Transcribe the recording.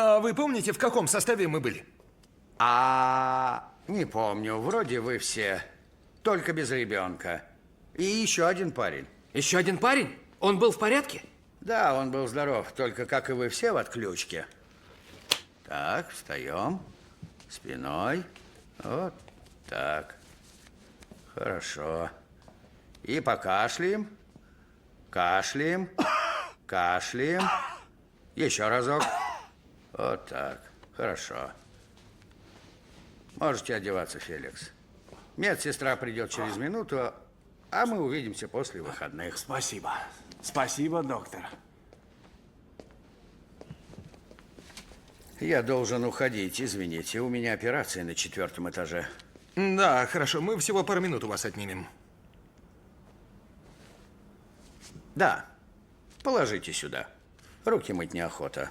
А вы помните, в каком составе мы были? Не помню, вроде вы все, только без ребенка. И еще один парень. Еще один парень? Он был в порядке? Да, он был здоров, только, как и вы все, в отключке. Так, встаем. Спиной. Вот так. Хорошо. И покашляем. Кашляем. Кашляем. Еще разок. Вот так. Хорошо. Можете одеваться, Феликс. Медсестра придет через минуту, а мы увидимся после выходных. Спасибо. Спасибо, доктор. Я должен уходить, извините. У меня операция на 4-м этаже. Да, хорошо, мы всего пару минут у вас отнимем. Да, положите сюда. Руки мыть неохота.